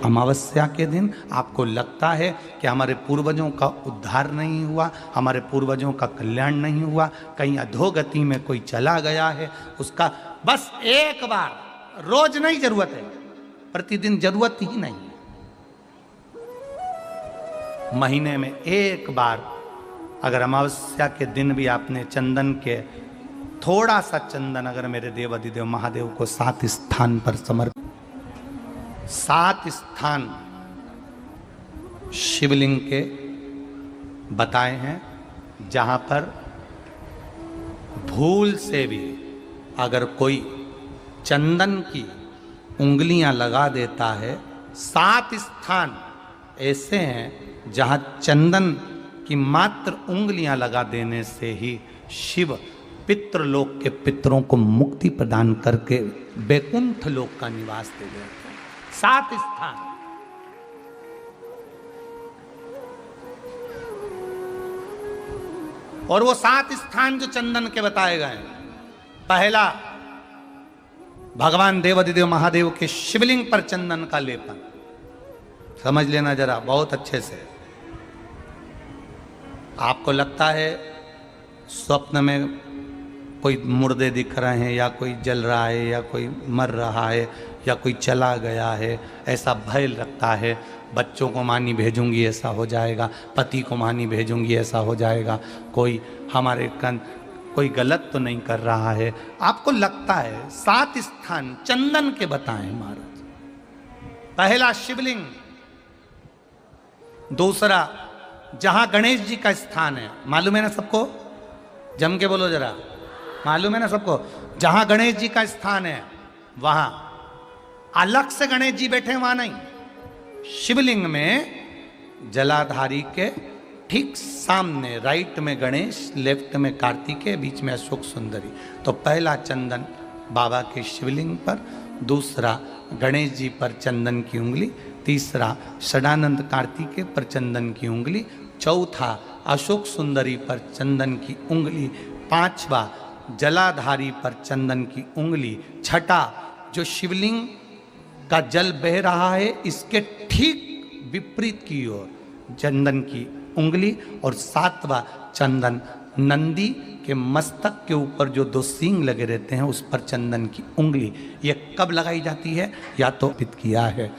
अमावस्या के दिन आपको लगता है कि हमारे पूर्वजों का उद्धार नहीं हुआ, हमारे पूर्वजों का कल्याण नहीं हुआ, कहीं अधोगति में कोई चला गया है, उसका बस एक बार, रोज नहीं जरूरत है, प्रतिदिन जरूरत ही नहीं है, महीने में एक बार अगर अमावस्या के दिन भी आपने चंदन के थोड़ा सा चंदन अगर मेरे देवाधिदेव महादेव को 7 स्थान पर समर्पित, 7 स्थान शिवलिंग के बताए हैं जहां पर भूल से भी अगर कोई चंदन की उंगलियां लगा देता है, 7 स्थान ऐसे हैं जहां चंदन की मात्र उंगलियां लगा देने से ही शिव पितृलोक के पितरों को मुक्ति प्रदान करके वैकुंठ लोक का निवास दे देते हैं। 7 स्थान। और वो 7 स्थान जो चंदन के बताए गए हैं, पहला भगवान देवाधिदेव महादेव के शिवलिंग पर चंदन का लेपन, समझ लेना जरा बहुत अच्छे से। आपको लगता है स्वप्न में कोई मुर्दे दिख रहे हैं या कोई जल रहा है या कोई मर रहा है या कोई चला गया है, ऐसा भय लगता है, बच्चों को मानी भेजूंगी ऐसा हो जाएगा, पति को मानी भेजूंगी ऐसा हो जाएगा, कोई हमारे कोई गलत तो नहीं कर रहा है, आपको लगता है। 7 स्थान चंदन के बताएं महाराज। पहला शिवलिंग, दूसरा जहां गणेश जी का स्थान है, मालूम है ना सबको, जम के बोलो जरा, मालूम है ना सबको, जहां गणेश जी का स्थान है वहां अलग से गणेश जी बैठे, वहां नहीं, शिवलिंग में जलाधारी के ठीक सामने राइट में गणेश, लेफ्ट में कार्तिकेय, बीच में अशोक सुंदरी। तो पहला चंदन बाबा के शिवलिंग पर, दूसरा गणेश जी पर चंदन की उंगली, तीसरा षडानंद कार्तिकेय पर चंदन की उंगली, चौथा अशोक सुंदरी पर चंदन की उंगली, पांचवा जलाधारी पर चंदन की उंगली, छठा जो शिवलिंग का जल बह रहा है इसके ठीक विपरीत की ओर चंदन की उंगली, और 7वां चंदन नंदी के मस्तक के ऊपर जो 2 सींग लगे रहते हैं उस पर चंदन की उंगली। ये कब लगाई जाती है, या तो पित किया है।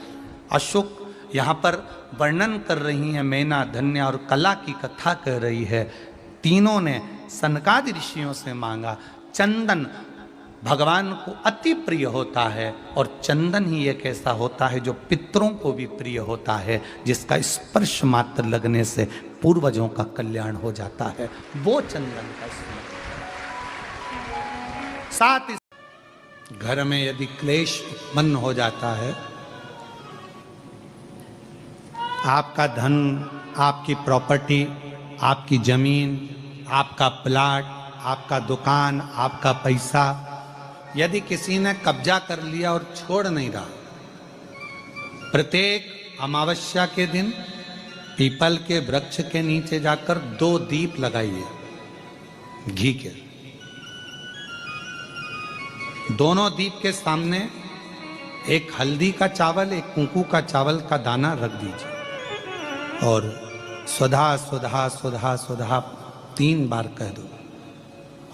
अशोक यहाँ पर वर्णन कर रही हैं, मैना, धन्य और कला की कथा कर रही है। तीनों ने सनकादि ऋषियों से मांगा। चंदन भगवान को अति प्रिय होता है, और चंदन ही एक ऐसा होता है जो पितरों को भी प्रिय होता है, जिसका स्पर्श मात्र लगने से पूर्वजों का कल्याण हो जाता है, वो चंदन का स्मरण। 7 घर में यदि क्लेश उत्पन्न हो जाता है, आपका धन, आपकी प्रॉपर्टी, आपकी जमीन, आपका प्लाट, आपका दुकान, आपका पैसा, यदि किसी ने कब्जा कर लिया और छोड़ नहीं रहा, प्रत्येक अमावस्या के दिन पीपल के वृक्ष के नीचे जाकर 2 दीप लगाइए घी के। दोनों दीप के सामने एक हल्दी का चावल, एक कुंकू का चावल का दाना रख दीजिए, और सुधा सुधा सुधा सुधा 3 बार कह दो,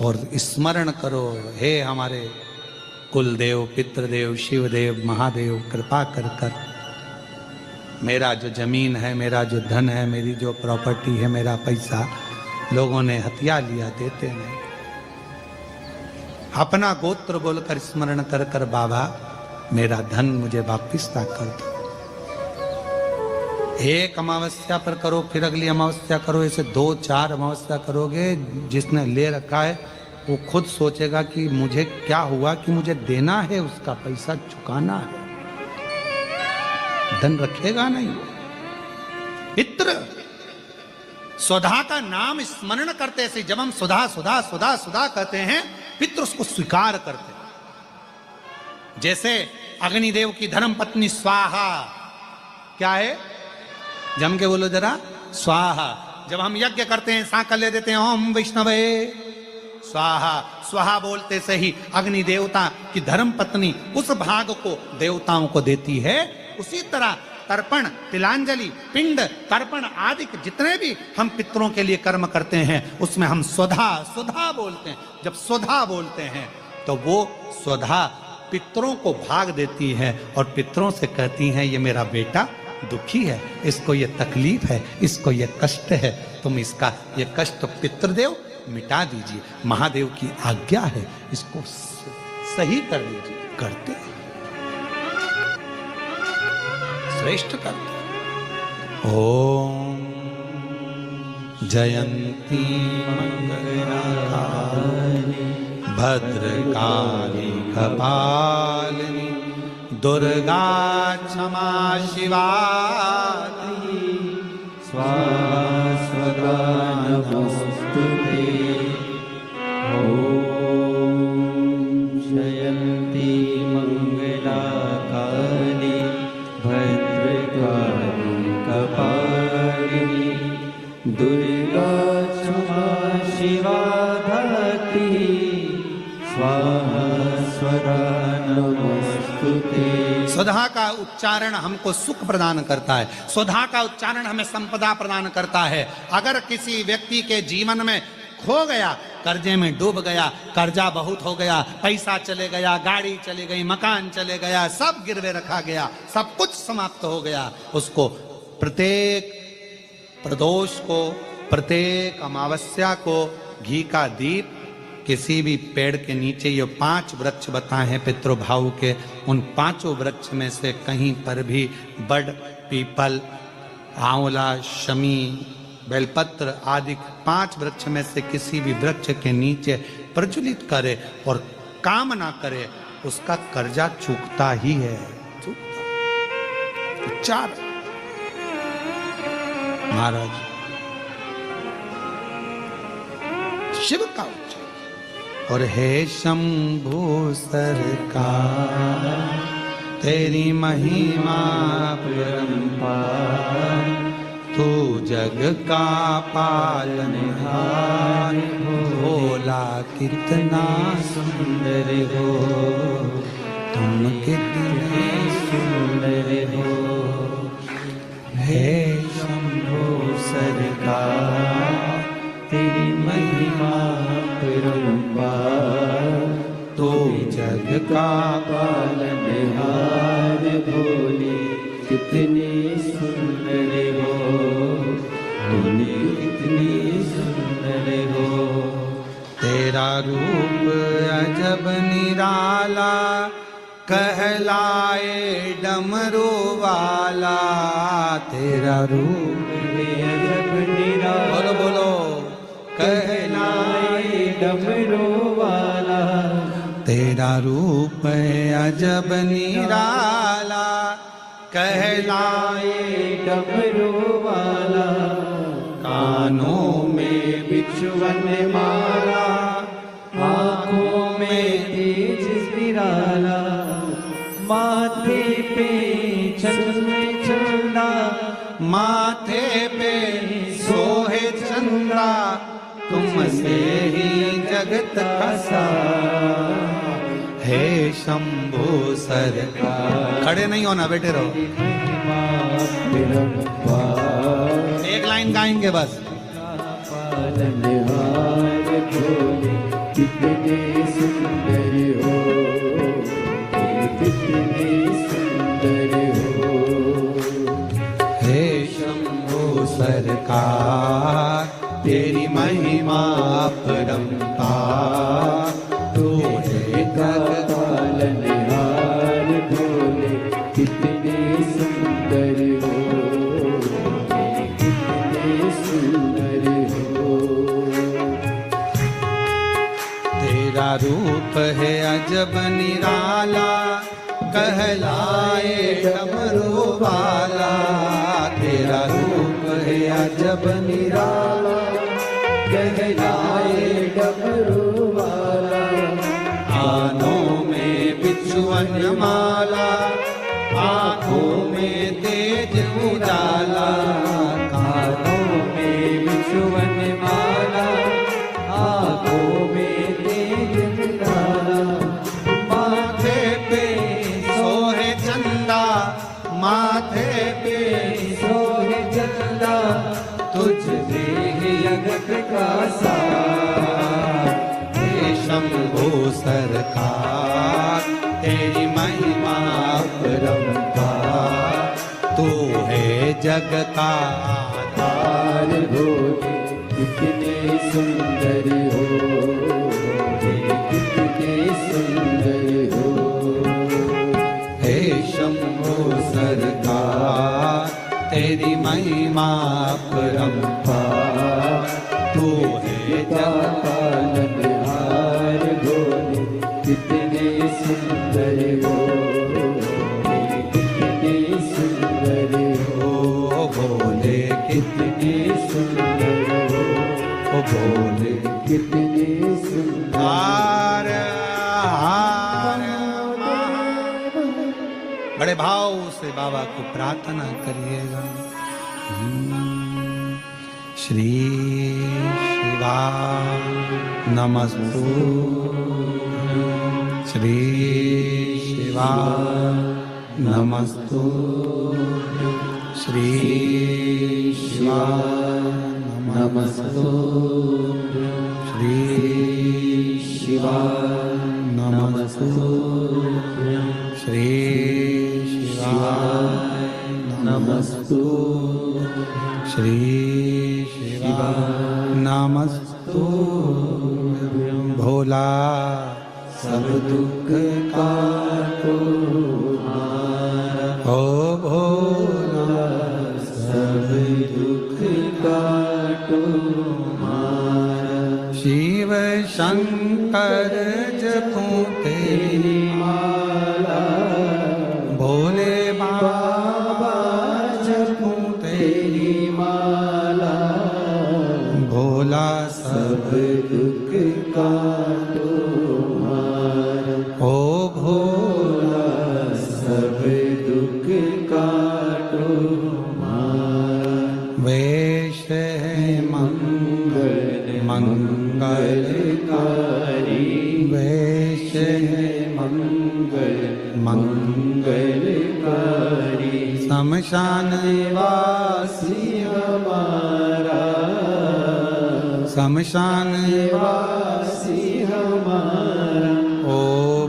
और स्मरण करो, हे हमारे कुलदेव, पितृदेव, शिवदेव, महादेव, कृपा कर कर मेरा जो जमीन है, मेरा जो धन है, मेरी जो प्रॉपर्टी है, मेरा पैसा लोगों ने हथिया लिया, देते नहीं। अपना गोत्र बोलकर स्मरण कर कर बाबा मेरा धन मुझे वापिस ला कर दो। एक अमावस्या पर करो, फिर अगली अमावस्या करो, ऐसे 2-4 अमावस्या करोगे, जिसने ले रखा है वो खुद सोचेगा कि मुझे क्या हुआ, कि मुझे देना है, उसका पैसा चुकाना है, धन रखेगा नहीं। पितृ सुधा का नाम स्मरण करते से, जब हम सुधा सुधा सुधा सुधा कहते हैं, पितृ उसको स्वीकार करते हैं। जैसे अग्निदेव की धर्म पत्नी स्वाहा, क्या है, जम के बोलो जरा, स्वाहा। जब हम यज्ञ करते हैं, सांकल ले देते हैं, ओम वैष्णवे स्वाहा, स्वाहा बोलते से ही अग्नि देवता की धर्म पत्नी उस भाग को देवताओं को देती है। उसी तरह तर्पण, तिलांजलि, पिंड, तर्पण आदि जितने भी हम पितरों के लिए कर्म करते हैं उसमें हम स्वधा स्वधा बोलते हैं। जब स्वधा बोलते हैं तो वो स्वधा पितरों को भाग देती है और पितरों से कहती हैं ये मेरा बेटा दुखी है, इसको ये तकलीफ है, इसको ये कष्ट है, तुम इसका ये कष्ट पितृदेव मिटा दीजिए, महादेव की आज्ञा है, इसको सही कर दीजिए। करते हैं, श्रेष्ठ करते हैं। ओम जयंती मंगलकारिणी भद्रकाली कपालिनी दुर्गा क्षमा शिवा स्वाहा स्वधा नमोस्तुते। जयंती मंगलाकाली भद्रकाली कपालिनी दुर्गा क्षमा शिवा धात्री स्वाहा स्वधा नमोस्तुते। स्वधा का उच्चारण हमको सुख प्रदान करता है, स्वधा का उच्चारण हमें संपदा प्रदान करता है। अगर किसी व्यक्ति के जीवन में खो गया, कर्जे में डूब गया, कर्जा बहुत हो गया, पैसा चले गया, गाड़ी चली गई, मकान चले गया, सब गिरवे रखा गया, सब कुछ समाप्त हो गया, उसको प्रत्येक प्रदोष को, प्रत्येक अमावस्या को घी का दीप किसी भी पेड़ के नीचे, ये 5 वृक्ष बताए हैं पितृभाव के, उन 5 वृक्ष में से कहीं पर भी बड़, पीपल, आंवला, शमी, बेलपत्र आदि 5 वृक्ष में से किसी भी वृक्ष के नीचे प्रज्वलित करे और काम ना करे, उसका कर्जा चूकता ही है, चूकता। उच्चार महाराज शिव का उच्चार। और हे शंभु सरकार तेरी महिमा परंपार, तू जग का पालनहार, भोला कितना सुंदर हो, तुम कितने सुंदर हो। हे शंभु सरकार तेरी महिमा परंपार, तू जग का पालनहार, भोले कितने सुंदर हो, तूने कितने सुंदर हो। तेरा रूप अजब निराला, कहलाए डमरू वाला, तेरा रूप अजब निराला, बोलो बोलो, कहलाए डमरू वाला, तेरा रूप अजब निराला, कहलाए डमरू वाला। कानों में बिछुअन माला, आँखों में तेज निराला, माथे पे चंद्र चंदा, माथे पे सोहे चंदा, तुमसे ही जगत का सारा। हे शंभु सरकार, खड़े नहीं होना, बैठे रहो। एक लाइन गाएंगे बस। पालनहार भोले कितने सुंदर हो, कितने सुंदर हो। हे शंभु सरकार तेरी महिमा परंपार, तू जग पालनहार भोले कितने सुंदर हो, कितने सुंदर हो। तेरा रूप है अजब निराला, कहलाए डमरू वाला, तेरा रूप है अजब निराला, कहलाए डमरू वाला। कानों में बिछुअन माला, आँखों में तेज उजाला, कानों में बिछुअन माला, आँखों में तेज उजाला, माथे पे सोहे चंदा, माथे पे सोहे चंदा तुझ देह जगत का सार। हे शंभो सरकार तेरी महिमा परंपार तू है जग का आधार भोले कितने सुंदर हो, कितने सुंदर हो। हे शंभो सरकार तेरी महिमा परंपार तू है जग पालनहार भोले कितने सुंदर हो, कितने सुंदर हो। ओ भोले कितने सुंदर हो, ओ भोले कितने सुंदर। हार हार बड़े भाव से बाबा को प्रार्थना करिएगा। श्री शिवा नमस्तु श्री शिवा नमस्तु श्री शिवा नमस्तु श्री शिवा नमस्तु श्री शिवा नमस्तु श्री शिवा नमस्तु भोला सब दुख काटो मारा, ओ भोला सब दुख काटो मारा। शिव शंकर जपूं तेरी माला भोले बाबा जपूं तेरी माला, भोला सब दुख काटो मारा। ओ भोला सब दुख काटो मारा। वेश है मंगलकारी वेश है मंगलकारी शमशान वासी हमारा, शमशान वासी हमारा। ओ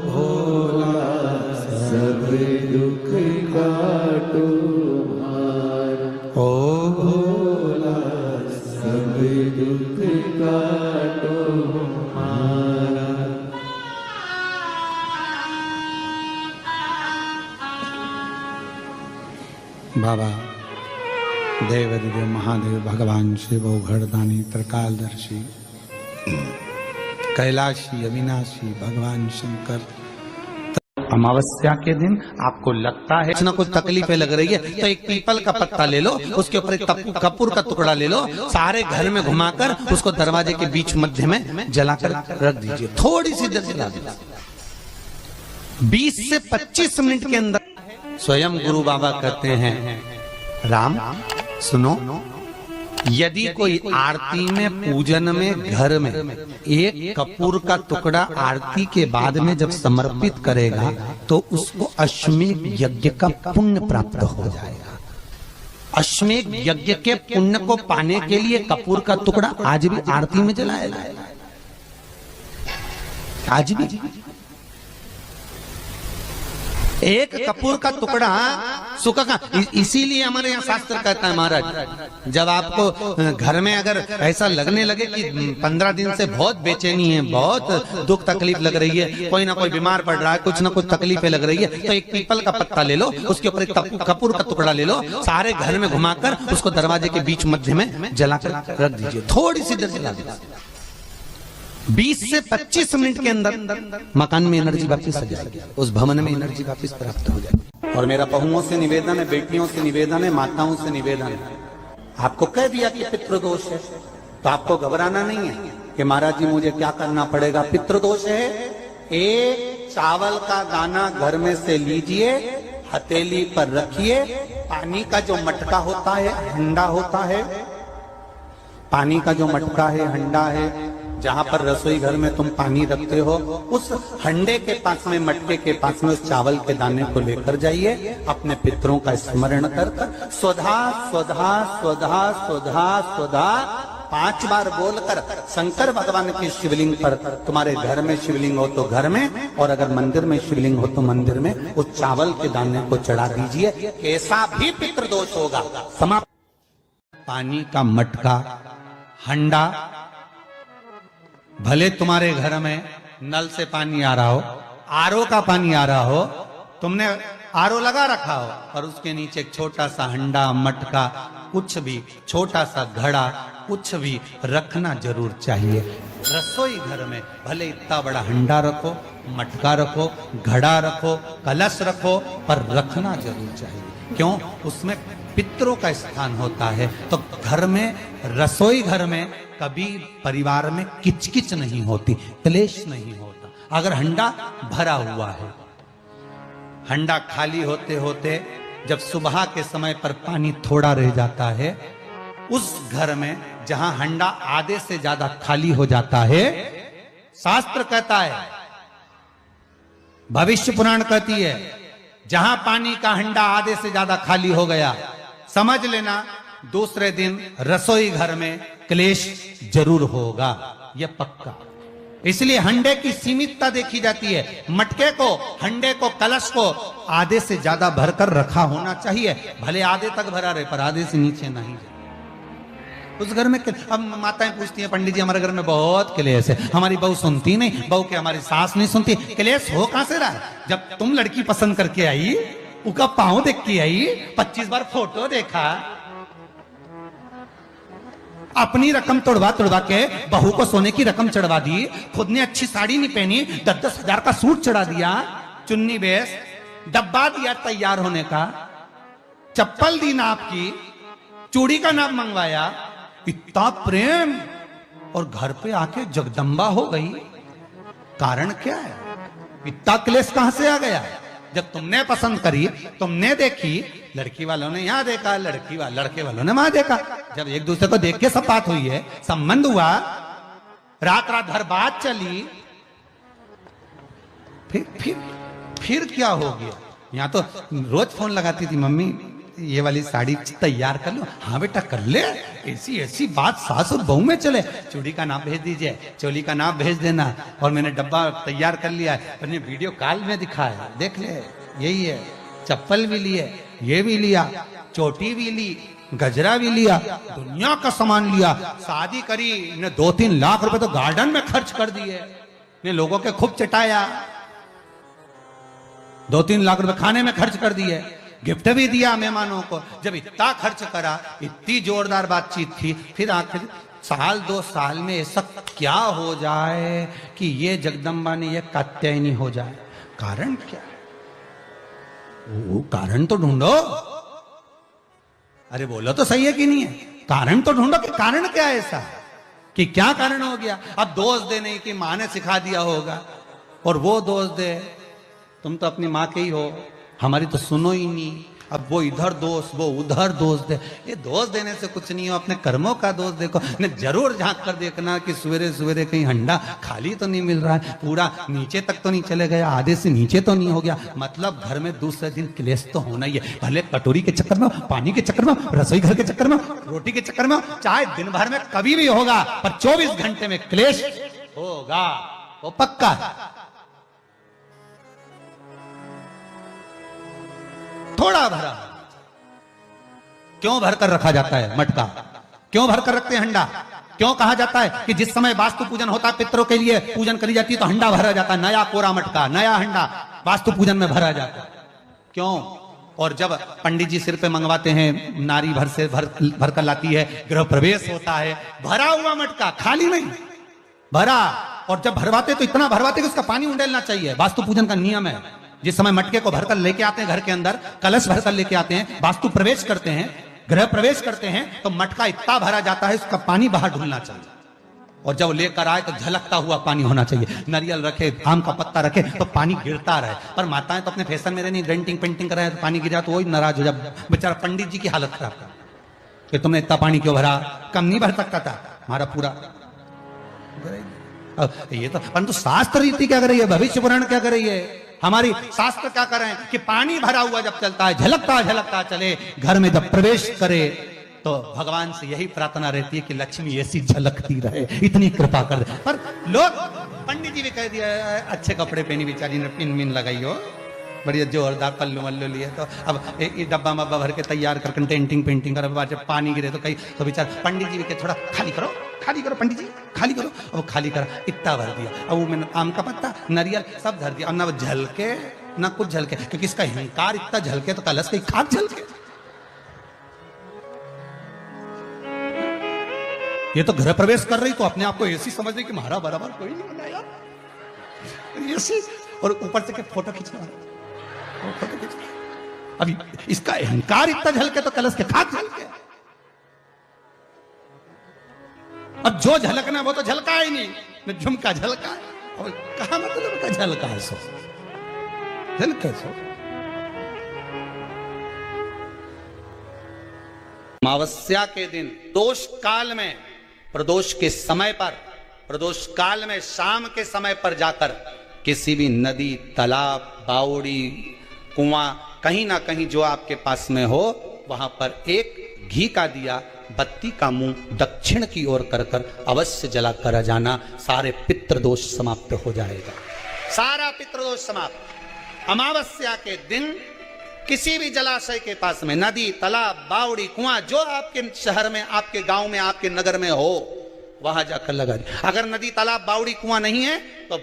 भोला सब दुख काटो मारा, ओ भोला सब दुख काटो मारा। बाबा देवदेव महादेव भगवान शिव घरदानी त्रिकालदर्शी कैलाशी अविनाशी भगवान शंकर। अमावस्या के दिन आपको लगता है कुछ ना कुछ तकलीफें लग रही है तो एक पीपल का पत्ता ले लो, उसके ऊपर एक कपूर का टुकड़ा ले लो, सारे घर में घुमाकर उसको दरवाजे के बीच मध्य में जलाकर रख दीजिए। थोड़ी सी देर जला दीजिए, 20 से 25 मिनट के अंदर स्वयं गुरु बाबा कहते हैं राम सुनो, यदि कोई आरती में पूजन में घर में एक कपूर का टुकड़ा आरती के बाद में जब समर्पित करेगा तो उसको अश्वमेध यज्ञ का पुण्य प्राप्त हो जाएगा। अश्वमेध यज्ञ के पुण्य को पाने के लिए कपूर का टुकड़ा आज भी आरती में जलाया जाएगा, आज भी। एक कपूर का टुकड़ा सुखा का, इसीलिए हमारे यहाँ शास्त्र कहता है महाराज, जब आपको घर में अगर ऐसा लगने लगे कि 15 दिन से बहुत बेचैनी है, बहुत दुख तकलीफ लग रही है, कोई ना कोई बीमार पड़ रहा है, कुछ ना कुछ तकलीफें लग रही है, तो एक पीपल का पत्ता ले लो, उसके ऊपर एक कपूर का टुकड़ा ले लो, सारे घर में घुमाकर उसको दरवाजे के बीच मध्य में जलाकर रख दीजिए। थोड़ी सी देर जला दीजिए, 20 से 25 मिनट के अंदर मकान में एनर्जी वापस आ जाएगी, उस भवन में एनर्जी वापस प्राप्त हो जाएगी। और मेरा बहुओं से निवेदन है, बेटियों से निवेदन है, माताओं से निवेदन है, आपको कह दिया कि पितृदोष है तो आपको घबराना नहीं है कि महाराज जी मुझे क्या करना पड़ेगा। पितृदोष है, एक चावल का दाना घर में से लीजिए, हथेली पर रखिए, पानी का जो मटका होता है, हंडा होता है, पानी का जो मटका है, हंडा है, जहां पर रसोई घर में तुम पानी रखते हो, उस हंडे के पास में, मटके के पास में उस चावल के दाने को लेकर जाइए, अपने पितरों का स्मरण कर कर स्वधा स्वधा स्वधा स्वधा स्वधा 5 बार बोलकर शंकर भगवान के शिवलिंग पर, तुम्हारे घर में शिवलिंग हो तो घर में, और अगर मंदिर में शिवलिंग हो तो मंदिर में, उस चावल के दाने को चढ़ा दीजिए। कैसा भी पितृदोष होगा समाप्त। पानी का मटका, हंडा, भले तुम्हारे घर में नल से पानी आ रहा हो, आरओ का पानी आ रहा हो, तुमने आरओ लगा रखा हो, और उसके नीचे एक छोटा सा हंडा, मटका, कुछ भी छोटा सा घड़ा, कुछ भी रखना जरूर चाहिए। रसोई घर में भले इतना बड़ा हंडा रखो, मटका रखो, घड़ा रखो, कलश रखो, पर रखना जरूर चाहिए। क्यों? उसमें पितरों का स्थान होता है। तो घर में, रसोई घर में कभी परिवार में किचकिच नहीं होती, क्लेश नहीं होता। अगर हंडा भरा हुआ है, हंडा खाली होते होते जब सुबह के समय पर पानी थोड़ा रह जाता है, उस घर में जहां हंडा आधे से ज्यादा खाली हो जाता है, शास्त्र कहता है, भविष्य पुराण कहती है, जहां पानी का हंडा आधे से ज्यादा खाली हो गया, समझ लेना दूसरे दिन रसोई घर में क्लेश जरूर होगा, यह पक्का। इसलिए हंडे की सीमितता देखी जाती है। मटके को, हंडे को, कलश को आधे से ज्यादा भरकर रखा होना चाहिए। भले आधे तक भरा रहे, पर आधे से नीचे नहीं। उस घर में अब माताएं पूछती हैं, पंडित जी हमारे घर में बहुत क्लेश है, हमारी बहू सुनती नहीं, बहू के हमारी सास नहीं सुनती। क्लेश हो कहां से रहा है? जब तुम लड़की पसंद करके आई, उसका पांव देख के आई, 25 बार फोटो देखा, अपनी रकम तोड़वा के बहू को सोने की रकम चढ़वा दी, खुद ने अच्छी साड़ी नहीं पहनी, 10-10 हजार का सूट चढ़ा दिया, चुन्नी बेस, डब्बा दिया तैयार होने का, चप्पल दी नाप की, चूड़ी का नाप मंगवाया, इतना प्रेम, और घर पे आके जगदम्बा हो गई। कारण क्या है? इतना क्लेश कहां से आ गया? जब तुमने पसंद करी, तुमने देखी, लड़की वालों ने यहां देखा, लड़के वालों ने वहां देखा, जब एक दूसरे को देख के सब बात हुई है, संबंध हुआ, रात भर बात चली, फिर क्या हो गया? यहां तो रोज फोन लगाती थी, मम्मी ये वाली साड़ी तैयार कर लो। हाँ बेटा कर ले, ऐसी बात सास और बहू में चले। चूड़ी का नाप भेज दीजिए, चोली का नाप भेज देना, और मैंने डब्बा तैयार कर लिया है, मैंने वीडियो कॉल में दिखाया, देख ले, यही है। चप्पल भी लिए, ये भी लिया, चोटी भी ली, गजरा भी लिया, दुनिया का सामान लिया, शादी करी ने 2-3 लाख रुपए तो गार्डन में खर्च कर दिए, ने लोगों के खूब चटाया, 2-3 लाख रुपए खाने में खर्च कर दिए, गिफ्ट भी दिया मेहमानों को। जब इतना खर्च करा, इतनी जोरदार बातचीत थी, फिर आखिर 1-2 साल में ऐसा क्या हो जाए कि ये जगदम्बा ने ये कात्यायनी हो जाए? कारण क्या? वो कारण तो ढूंढो। अरे बोलो तो सही है कि नहीं है? कारण तो ढूंढो कि कारण क्या है ऐसा, कि क्या कारण हो गया? अब दोष दे नहीं कि माँ ने सिखा दिया होगा, और वो दोष दे, तुम तो अपनी माँ के ही हो, हमारी तो सुनो ही नहीं। अब वो इधर दोष, वो उधर दोष दे, ये दोष देने से कुछ नहीं हो, अपने कर्मों का दोष देखो। ने जरूर झांक कर देखना कि सवेरे सवेरे कहीं हंडा खाली तो नहीं मिल रहा है, पूरा नीचे तक तो नहीं चले गया, आधे से नीचे तो नहीं हो गया, मतलब घर में दूसरे दिन क्लेश तो होना ही है। भले कटोरी के चक्कर में, पानी के चक्कर में, रसोई घर के चक्कर में, रोटी के चक्कर में, चाहे दिन भर में कभी भी होगा, पर 24 घंटे में क्लेश होगा, वो पक्का है। थोड़ा भरा, क्यों भरकर रखा जाता है मटका? क्यों भरकर रखते हैं हंडा? क्यों कहा जाता है कि जिस समय वास्तु पूजन होता है, पितरों के लिए पूजन करी जाती है, तो हंडा भरा जाता है, नया कोरा मटका, नया हंडा वास्तु पूजन में भरा जाता है। क्यों? और जब पंडित जी सिर पे मंगवाते हैं, नारी भर कर लाती है, गृह प्रवेश होता है, भरा हुआ मटका, खाली नहीं, भरा। और जब भरवाते तो इतना भरवाते कि उसका पानी उंडेलना चाहिए, वास्तु पूजन का नियम है। जिस समय मटके को भरकर लेके आते हैं घर के अंदर, कलश भरकर लेके आते हैं, वास्तु प्रवेश करते हैं, गृह प्रवेश करते हैं, तो मटका इतना भरा जाता है, उसका पानी बाहर ढुलना चाहिए। और जब लेकर आए तो झलकता हुआ पानी होना चाहिए। नारियल रखे, आम का पत्ता रखे तो पानी गिरता रहे। पर माताएं तो अपने फैशन में नहीं, डेंटिंग पेंटिंग कराए तो पानी गिरा तो वही नाराज हो जाए। बेचारा पंडित जी की हालत खराब कर कि तुमने इतना पानी क्यों भरा, कम नहीं भर सकता था हमारा पूरा। अब ये तो परंतु शास्त्र रीति क्या कर रही है, भविष्य पुराण क्या कर रही है, हमारी शास्त्र क्या कर रहे हैं कि पानी भरा हुआ जब चलता है, झलकता झलकता चले, घर में जब प्रवेश करे तो भगवान से यही प्रार्थना रहती है कि लक्ष्मी ऐसी झलकती रहे, इतनी कृपा कर दे। पर लोग, पंडित जी भी कह दिया अच्छे कपड़े पहनी बेचारी ने, पिन मिन लगाई हो, बढ़िया जोरदार पल्लू वल्लू लिए, तो अब ये डब्बा मब्बा भर के तैयार कर पेंटिंग पेंटिंग कर, बाद जब पानी गिरे तो कहीं तो बेचार पंडित जी भी कहे थोड़ा खाली करो पंडित जी खाली करो, अब वो खाली करा, इतना भर दिया, अब वो मैंने आम का पत्ता नारियल सब धर दिया, अब ना वो झलके ना कुछ झलके, क्योंकि इसका अहंकार इतना झलके तो कलश कहीं खाक झलके। ये तो घर प्रवेश कर रही तो अपने आप को ऐसी समझ रही कि हमारा बराबर कोई नहीं बनाया ऐसी, और ऊपर से के फोटो खींचना, अभी इसका अहंकार इतना झलके तो कलश के खाक झलके। अब जो झलकना वो तो झलका ही नहीं, न झुमका झलका है, और कहा मतलब का झलका है, सो झलके सो। अमावस्या के दिन दोष काल में, प्रदोष के समय पर, प्रदोष काल में शाम के समय पर जाकर किसी भी नदी, तालाब, बावड़ी, कुआं, कहीं ना कहीं जो आपके पास में हो, वहां पर एक घी का दिया, बत्ती का मुंह दक्षिण की ओर कर कर अवश्य जला कर जाना, सारे पितृदोष समाप्त हो जाएगा, सारा पितृदोष समाप्त। अमावस्या के दिन किसी भी जलाशय के पास में, नदी, तालाब, बावड़ी, कुआं, जो आपके शहर में, आपके गांव में, आपके नगर में हो, वहां जाकर लगा दे। अगर नदी, तालाब, बावड़ी, कुआं नहीं है तो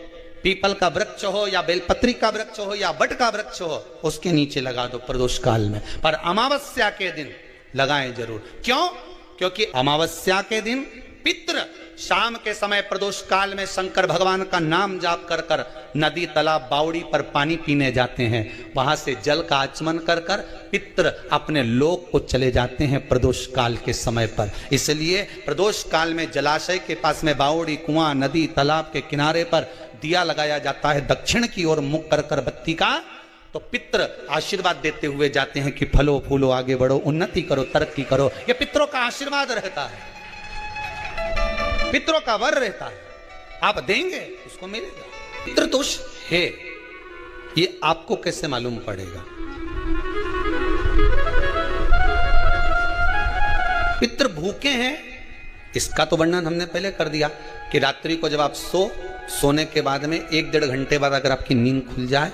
पीपल का वृक्ष हो या बेलपत्री का वृक्ष हो या बट का वृक्ष हो, उसके नीचे लगा दो प्रदोष काल में, पर अमावस्या के दिन लगाएं जरूर। क्यों? क्योंकि अमावस्या के दिन पितृ शाम के समय प्रदोष काल में शंकर भगवान का नाम जाप कर कर नदी, तालाब, बावड़ी पर पानी पीने जाते हैं, वहां से जल का आचमन कर कर पितृ अपने लोक को चले जाते हैं प्रदोष काल के समय पर। इसलिए प्रदोष काल में जलाशय के पास में, बावड़ी, कुआं, नदी, तालाब के किनारे पर दिया लगाया जाता है, दक्षिण की ओर मुख कर कर बत्ती का, तो पितृ आशीर्वाद देते हुए जाते हैं कि फलो फूलो, आगे बढ़ो, उन्नति करो, तरक्की करो। ये पितरों का आशीर्वाद रहता है, पितरों का वर रहता है, आप देंगे उसको मिलेगा। पितृदोष है, ये आपको कैसे मालूम पड़ेगा? पितृ भूखे हैं, इसका तो वर्णन हमने पहले कर दिया कि रात्रि को जब आप सोने के बाद में 1-1.5 घंटे बाद अगर आपकी नींद खुल जाए,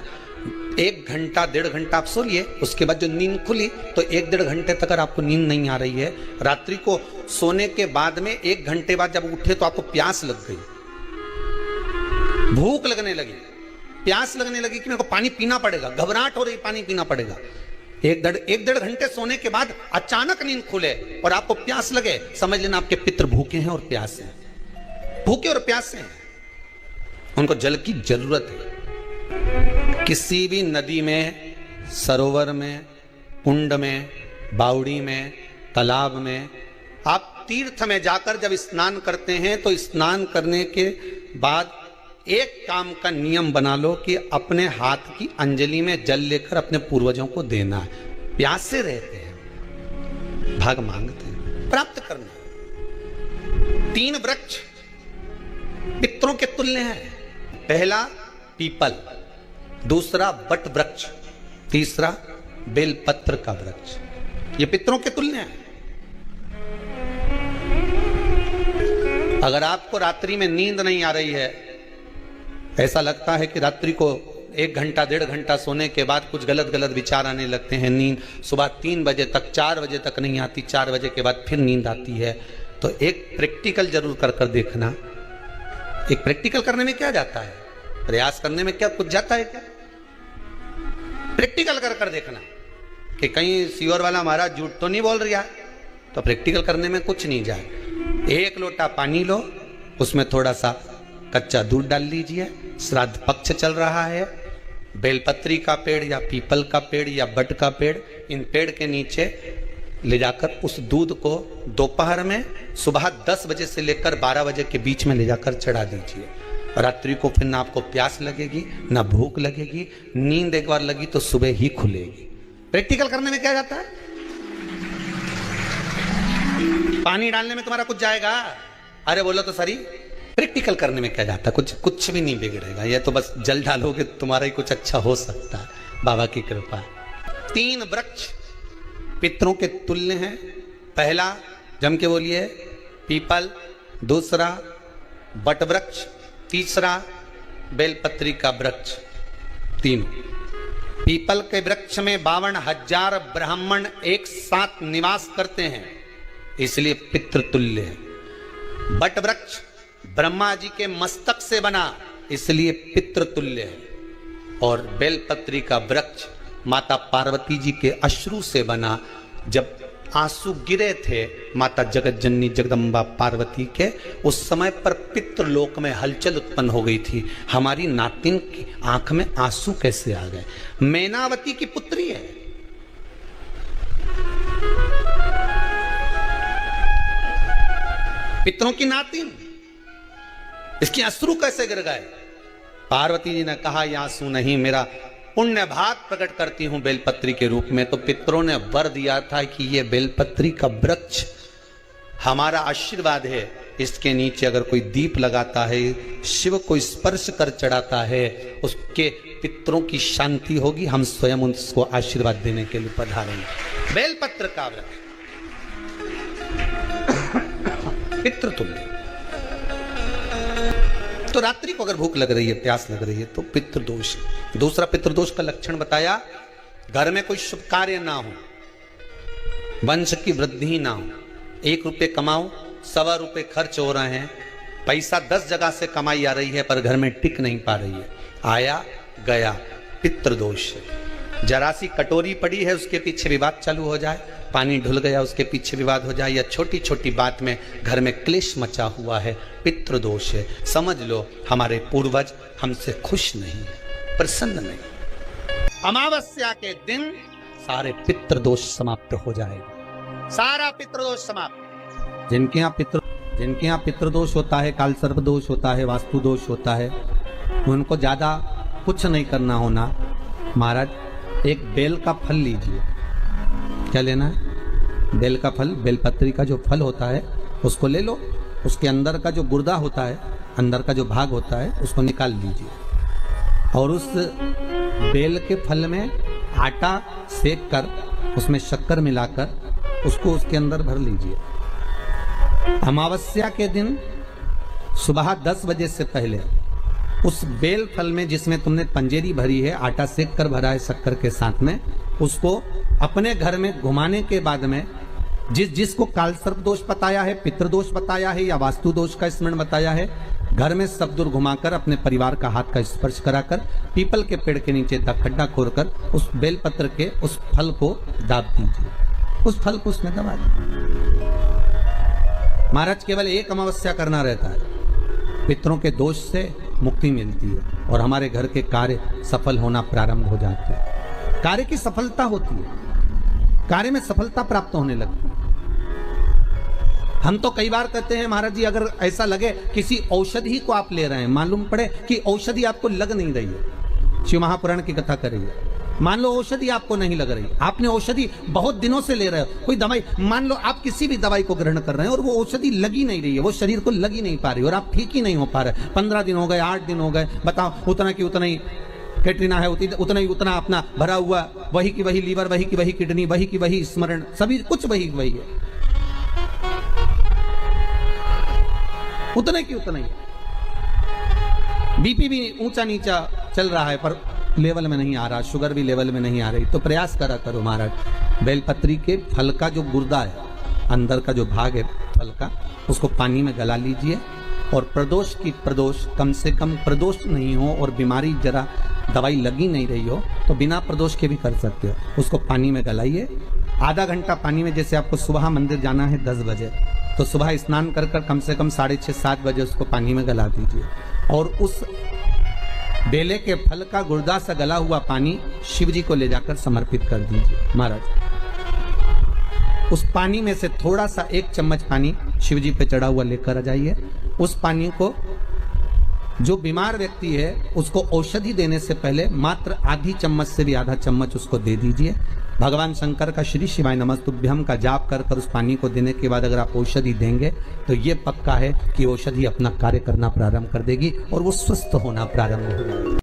1 घंटा 1.5 घंटा आप सो लिए, उसके बाद जो नींद खुली तो 1-1.5 घंटे तक अगर आपको नींद नहीं आ रही है, रात्रि को सोने के बाद में 1 घंटे बाद जब उठे तो आपको प्यास लग गई, भूख लगने लगी, प्यास लगने लगी कि मेरे को पानी पीना पड़ेगा, घबराहट हो रही, पानी पीना पड़ेगा, 1-1.5 घंटे सोने के बाद अचानक नींद खुले और आपको प्यास लगे, समझ लेना आपके पितृ भूखे हैं और प्यास हैं, भूखे और प्यासे हैं, उनको जल की जरूरत है। किसी भी नदी में, सरोवर में, कुंड में, बावड़ी में, तालाब में, आप तीर्थ में जाकर जब स्नान करते हैं तो स्नान करने के बाद एक काम का नियम बना लो कि अपने हाथ की अंजलि में जल लेकर अपने पूर्वजों को देना है। प्यासे रहते हैं, भाग मांगते हैं, प्राप्त करना। 3 वृक्ष पितरों के तुल्य हैं। पहला पीपल, दूसरा बट वृक्ष, तीसरा बेलपत्र का वृक्ष, ये पितरों के तुल्य है। अगर आपको रात्रि में नींद नहीं आ रही है, ऐसा लगता है कि रात्रि को 1 घंटा 1.5 घंटा सोने के बाद कुछ गलत गलत विचार आने लगते हैं, नींद सुबह 3 बजे तक 4 बजे तक नहीं आती, 4 बजे के बाद फिर नींद आती है, तो एक प्रैक्टिकल जरूर कर कर देखना। एक प्रैक्टिकल करने में क्या जाता है, प्रयास करने में क्या कुछ जाता है क्या? प्रैक्टिकल कर कर देखना कि कहीं सीवर वाला हमारा झूठ तो नहीं बोल रहा है, तो प्रैक्टिकल करने में कुछ नहीं जाए। 1 लोटा पानी लो, उसमें थोड़ा सा कच्चा दूध डाल लीजिए, श्राद्ध पक्ष चल रहा है, बेलपत्री का पेड़ या पीपल का पेड़ या बट का पेड़, इन पेड़ के नीचे ले जाकर उस दूध को दोपहर में सुबह 10 बजे से लेकर 12 बजे के बीच में ले जाकर चढ़ा दीजिए। रात्रि को फिर ना आपको प्यास लगेगी, ना भूख लगेगी, नींद एक बार लगी तो सुबह ही खुलेगी। प्रैक्टिकल करने में क्या जाता है? पानी डालने में तुम्हारा कुछ जाएगा? अरे बोलो तो सरी, प्रैक्टिकल करने में क्या जाता, कुछ भी नहीं बिगड़ेगा, ये तो बस जल डालोगे तुम्हारा ही कुछ अच्छा हो सकता है, बाबा की कृपा। 3 वृक्ष पितरों के तुल्य हैं। पहला जम के बोलिए पीपल, दूसरा बट वृक्ष, तीसरा बेलपत्री का वृक्ष। 3 पीपल के वृक्ष में 52,000 ब्राह्मण एक साथ निवास करते हैं, इसलिए पितृतुल्य है। बट वृक्ष ब्रह्मा जी के मस्तक से बना, इसलिए पितृतुल्य है। और बेलपत्री का वृक्ष माता पार्वती जी के अश्रु से बना। जब आंसू गिरे थे माता जगत जननी जगदम्बा पार्वती के, उस समय पर पितृलोक में हलचल उत्पन्न हो गई थी। हमारी नातिन की आंख में आंसू कैसे आ गए? मैनावती की पुत्री है, पितरों की नातिन, इसकी अश्रु कैसे गिर गए? पार्वती जी ने कहा ये आंसू नहीं, मेरा पुण्य भाग प्रकट करती हूं बेलपत्री के रूप में। तो पितरों ने वर दिया था कि ये बेलपत्री का वृक्ष हमारा आशीर्वाद है, इसके नीचे अगर कोई दीप लगाता है, शिव को स्पर्श कर चढ़ाता है, उसके पितरों की शांति होगी। हम स्वयं उसको आशीर्वाद देने के लिए पधारेंगे। बेलपत्र का वृक्ष पितृतुल्य। तो रात्रि को अगर भूख लग रही है, प्यास लग रही है, तो पितृदोष। दूसरा पितृदोष का लक्षण बताया, घर में कोई शुभ कार्य ना हो, वंश की वृद्धि ना हो, 1 रुपये कमाओ 1.25 रुपये खर्च हो रहे हैं, पैसा 10 जगह से कमाई आ रही है पर घर में टिक नहीं पा रही है, आया गया, पितृदोष। जरा सी कटोरी पड़ी है उसके पीछे विवाद चालू हो जाए, पानी ढुल गया उसके पीछे विवाद हो जाए, या छोटी छोटी बात में घर में क्लेश मचा हुआ है, पितृदोष है। समझ लो हमारे पूर्वज हमसे खुश नहीं, प्रसन्न नहीं। अमावस्या के दिन सारे पितृदोष समाप्त हो जाएगा, सारा पितृदोष समाप्त। जिनके यहाँ पितृदोष होता है, काल सर्प दोष होता है, वास्तु दोष होता है, उनको ज्यादा कुछ नहीं करना होना। महाराज एक बेल का फल लीजिए। क्या लेना है? बेल का फल, बेलपत्री का जो फल होता है उसको ले लो, उसके अंदर का जो गुर्दा होता है, अंदर का जो भाग होता है, उसको निकाल लीजिए और उस बेल के फल में आटा सेक कर उसमें शक्कर मिलाकर उसको उसके अंदर भर लीजिए। अमावस्या के दिन सुबह 10 बजे से पहले उस बेल फल में जिसमें तुमने पंजेरी भरी है, आटा सेक कर भरा है शक्कर के साथ में, उसको अपने घर में घुमाने के बाद में जिसको काल सर्प दोष बताया है, पितृदोष बताया है या वास्तु दोष का स्मरण बताया है, घर में सब दूर घुमाकर अपने परिवार का हाथ का स्पर्श कराकर पीपल के पेड़ के नीचे खड्डा खोदकर उस बेलपत्र के उस फल को दाब दीजिए, उस फल को उसमें दबा दीजिए। महाराज केवल एक अमावस्या करना रहता है, पितरों के दोष से मुक्ति मिलती है और हमारे घर के कार्य सफल होना प्रारंभ हो जाते हैं। कार्य की सफलता होती है, कार्य में सफलता प्राप्त होने लगती है। हम तो कई बार कहते हैं महाराज जी, अगर ऐसा लगे किसी औषधि को आप ले रहे हैं, मालूम पड़े कि औषधि आपको लग नहीं रही है, शिव महापुराण की कथा कर रही है, मान लो औषधि आपको नहीं लग रही, आपने औषधि बहुत दिनों से ले रहे हो, कोई दवाई, मान लो आप किसी भी दवाई को ग्रहण कर रहे हैं और वो औषधि लगी नहीं रही है, वो शरीर को लगी नहीं पा रही और आप ठीक ही नहीं हो पा रहे, 15 दिन हो गए, 8 दिन हो गए, बताओ, उतना की उतना ही कैटरीना है, उतना अपना भरा हुआ, वही की वही लीवर, वही की वही किडनी, वही की वही स्मरण, सभी कुछ वही वही है, उतने की उतना ही। बीपी भी ऊंचा नीचा चल रहा है पर लेवल में नहीं आ रहा, शुगर भी लेवल में नहीं आ रही, तो प्रयास करा करो महाराज, बेलपत्री के फल का जो गुर्दा है, अंदर का जो भाग है फल का, उसको पानी में गला लीजिए और प्रदोष कम से कम प्रदोष नहीं हो और बीमारी जरा दवाई लगी नहीं रही हो तो बिना प्रदोष के भी कर सकते हो, उसको पानी में गलाइए, आधा घंटा पानी में, जैसे आपको सुबह मंदिर जाना है 10 बजे, तो सुबह स्नान कर कम से कम 6:30-7 बजे उसको पानी में गला दीजिए और उस बेले के फल का गुर्दा सा गला हुआ पानी शिव जी को ले जाकर समर्पित कर दीजिए। महाराज उस पानी में से थोड़ा सा 1 चम्मच पानी शिव जी पे चढ़ा हुआ लेकर आ जाइए, उस पानी को जो बीमार व्यक्ति है उसको औषधि देने से पहले मात्र आधी चम्मच से भी आधा चम्मच उसको दे दीजिए, भगवान शंकर का श्री शिवाय नमस्तुभ्यम का जाप कर कर उस पानी को देने के बाद अगर आप औषधि देंगे तो ये पक्का है कि औषधि अपना कार्य करना प्रारंभ कर देगी और वो स्वस्थ होना प्रारंभ हो जाएगी।